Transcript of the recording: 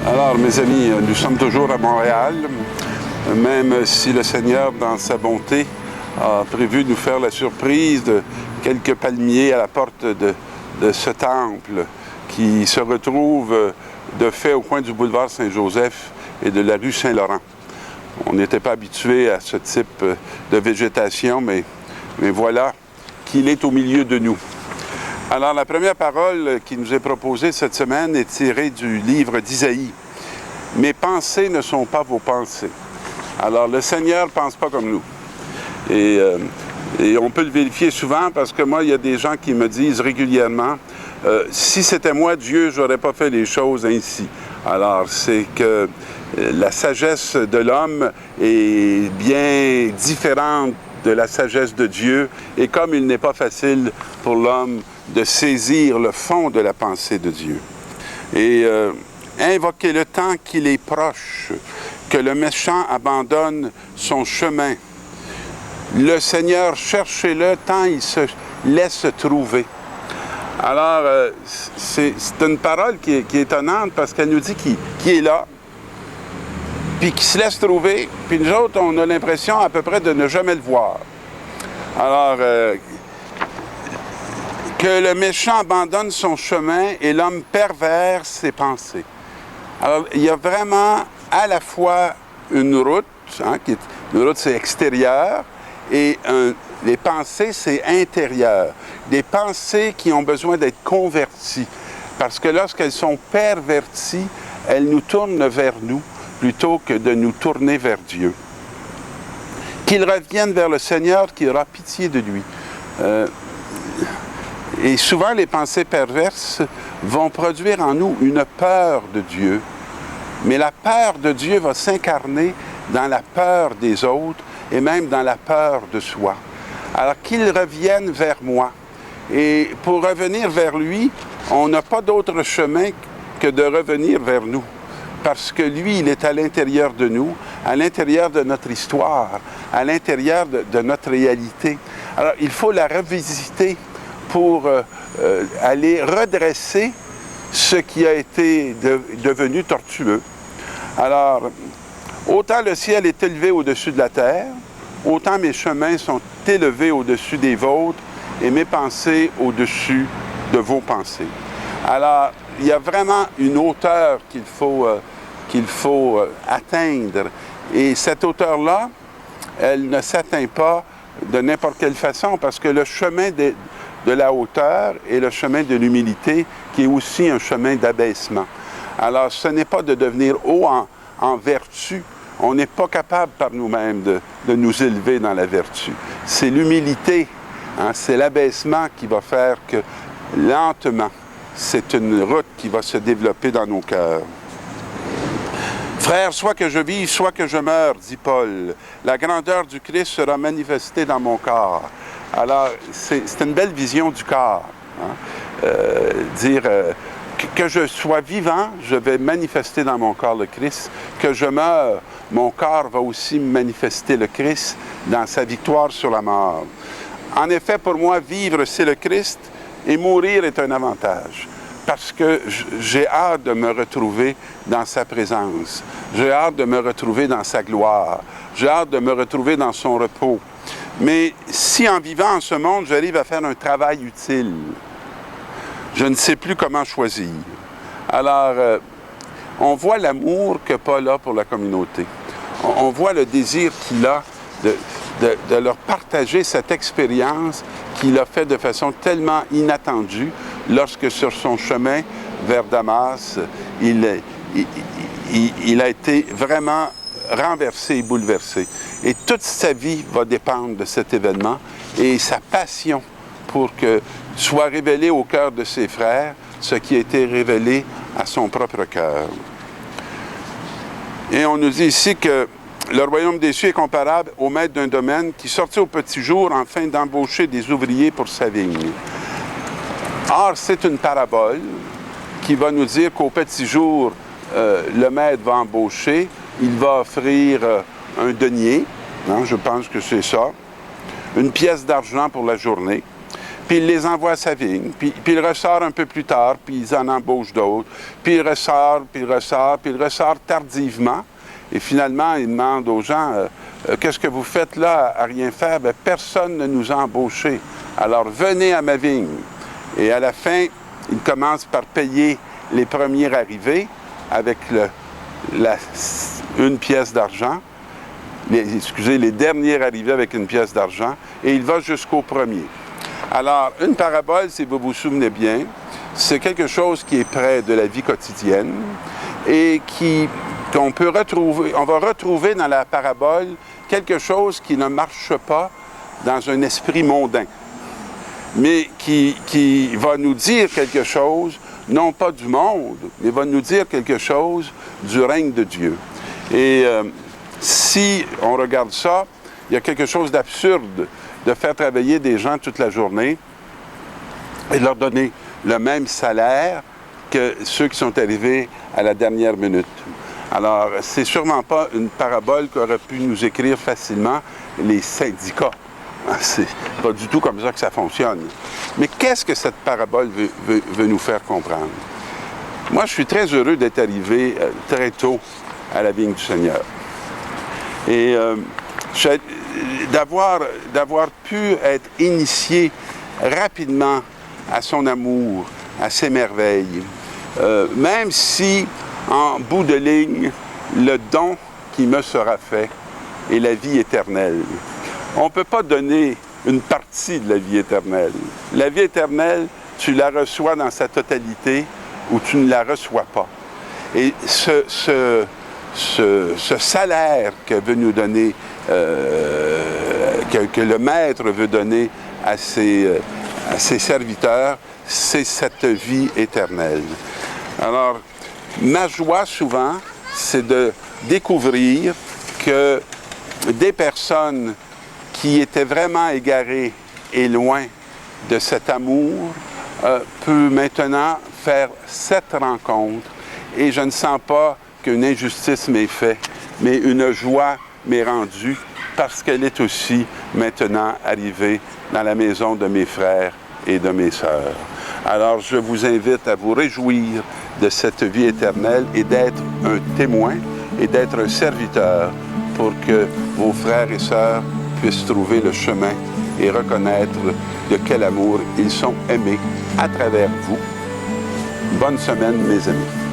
Alors, mes amis, nous sommes toujours à Montréal, même si le Seigneur, dans sa bonté, a prévu de nous faire la surprise de quelques palmiers à la porte de ce temple qui se retrouve de fait au coin du boulevard Saint-Joseph et de la rue Saint-Laurent. On n'était pas habitué à ce type de végétation, mais voilà qu'il est au milieu de nous. Alors, la première parole qui nous est proposée cette semaine est tirée du livre d'Isaïe. « Mes pensées ne sont pas vos pensées. » Alors, le Seigneur ne pense pas comme nous. Et on peut le vérifier souvent parce que moi, il y a des gens qui me disent régulièrement « Si c'était moi, Dieu, je n'aurais pas fait les choses ainsi. » Alors, c'est que la sagesse de l'homme est bien différente de la sagesse de Dieu, et comme il n'est pas facile pour l'homme de saisir le fond de la pensée de Dieu. Et invoquez le temps qu'il est proche, que le méchant abandonne son chemin. Le Seigneur, cherchez-le tant il se laisse trouver. Alors, c'est une parole qui est étonnante parce qu'elle nous dit qu'il est là, puis qui se laisse trouver, puis nous autres, on a l'impression à peu près de ne jamais le voir. Alors, que le méchant abandonne son chemin et l'homme pervers ses pensées. Alors, il y a vraiment à la fois une route, une route c'est extérieur, et les pensées c'est intérieur. Des pensées qui ont besoin d'être converties, parce que lorsqu'elles sont perverties, elles nous tournent vers nous, plutôt que de nous tourner vers Dieu. Qu'il revienne vers le Seigneur qui aura pitié de lui. Et souvent, les pensées perverses vont produire en nous une peur de Dieu. Mais la peur de Dieu va s'incarner dans la peur des autres et même dans la peur de soi. Alors qu'il revienne vers moi. Et pour revenir vers lui, on n'a pas d'autre chemin que de revenir vers nous. Parce que lui, il est à l'intérieur de nous, à l'intérieur de notre histoire, à l'intérieur de notre réalité. Alors, il faut la revisiter pour aller redresser ce qui a été devenu tortueux. Alors, autant le ciel est élevé au-dessus de la terre, autant mes chemins sont élevés au-dessus des vôtres et mes pensées au-dessus de vos pensées. Alors, il y a vraiment une hauteur qu'il faut atteindre. Et cette hauteur-là, elle ne s'atteint pas de n'importe quelle façon, parce que le chemin de la hauteur est le chemin de l'humilité, qui est aussi un chemin d'abaissement. Alors, ce n'est pas de devenir haut en vertu. On n'est pas capable par nous-mêmes de nous élever dans la vertu. C'est l'humilité, c'est l'abaissement qui va faire que, lentement, c'est une route qui va se développer dans nos cœurs. Frère, soit que je vive, soit que je meure, dit Paul, la grandeur du Christ sera manifestée dans mon corps. Alors, c'est une belle vision du corps. Que je sois vivant, je vais manifester dans mon corps le Christ. Que je meure, mon corps va aussi manifester le Christ dans sa victoire sur la mort. En effet, pour moi, vivre, c'est le Christ, et mourir est un avantage. Parce que j'ai hâte de me retrouver dans sa présence. J'ai hâte de me retrouver dans sa gloire. J'ai hâte de me retrouver dans son repos. Mais si en vivant en ce monde, j'arrive à faire un travail utile, je ne sais plus comment choisir. Alors, on voit l'amour que Paul a pour la communauté. On voit le désir qu'il a de leur partager cette expérience qu'il a fait de façon tellement inattendue lorsque sur son chemin vers Damas, il a été vraiment renversé et bouleversé. Et toute sa vie va dépendre de cet événement et sa passion pour que soit révélé au cœur de ses frères ce qui a été révélé à son propre cœur. Et on nous dit ici que le royaume des cieux est comparable au maître d'un domaine qui sortit au petit jour afin d'embaucher des ouvriers pour sa vigne. Or, c'est une parabole qui va nous dire qu'au petit jour, le maître va embaucher, il va offrir un denier, je pense que c'est ça, une pièce d'argent pour la journée. puis il les envoie à sa vigne, puis il ressort un peu plus tard, puis ils en embauchent d'autres, puis il ressort, puis il ressort, puis il ressort tardivement. Et finalement, il demande aux gens, qu'est-ce que vous faites là à rien faire? Bien, personne ne nous a embauchés. Alors venez à ma vigne. Et à la fin, il commence par payer les premiers arrivés avec une pièce d'argent. Les derniers arrivés avec une pièce d'argent. Et il va jusqu'au premier. Alors, une parabole, si vous vous souvenez bien, c'est quelque chose qui est près de la vie quotidienne et qu'on peut retrouver, on va retrouver dans la parabole quelque chose qui ne marche pas dans un esprit mondain, mais qui va nous dire quelque chose, non pas du monde, mais va nous dire quelque chose du règne de Dieu. Et si on regarde ça, il y a quelque chose d'absurde de faire travailler des gens toute la journée et de leur donner le même salaire que ceux qui sont arrivés à la dernière minute. Alors, c'est sûrement pas une parabole qu'auraient pu nous écrire facilement les syndicats. C'est pas du tout comme ça que ça fonctionne. Mais qu'est-ce que cette parabole veut nous faire comprendre? Moi, je suis très heureux d'être arrivé très tôt à la vigne du Seigneur. Et d'avoir pu être initié rapidement à son amour, à ses merveilles, même si, en bout de ligne, le don qui me sera fait est la vie éternelle. On ne peut pas donner une partie de la vie éternelle. La vie éternelle, tu la reçois dans sa totalité ou tu ne la reçois pas. Et ce salaire que veut nous donner, que le maître veut donner à ses serviteurs, c'est cette vie éternelle. Alors, ma joie souvent, c'est de découvrir que des personnes qui étaient vraiment égarées et loin de cet amour peuvent maintenant faire cette rencontre et je ne sens pas qu'une injustice m'est faite, mais une joie m'est rendue parce qu'elle est aussi maintenant arrivée dans la maison de mes frères et de mes sœurs. Alors, je vous invite à vous réjouir de cette vie éternelle et d'être un témoin et d'être un serviteur pour que vos frères et sœurs puissent trouver le chemin et reconnaître de quel amour ils sont aimés à travers vous. Bonne semaine, mes amis.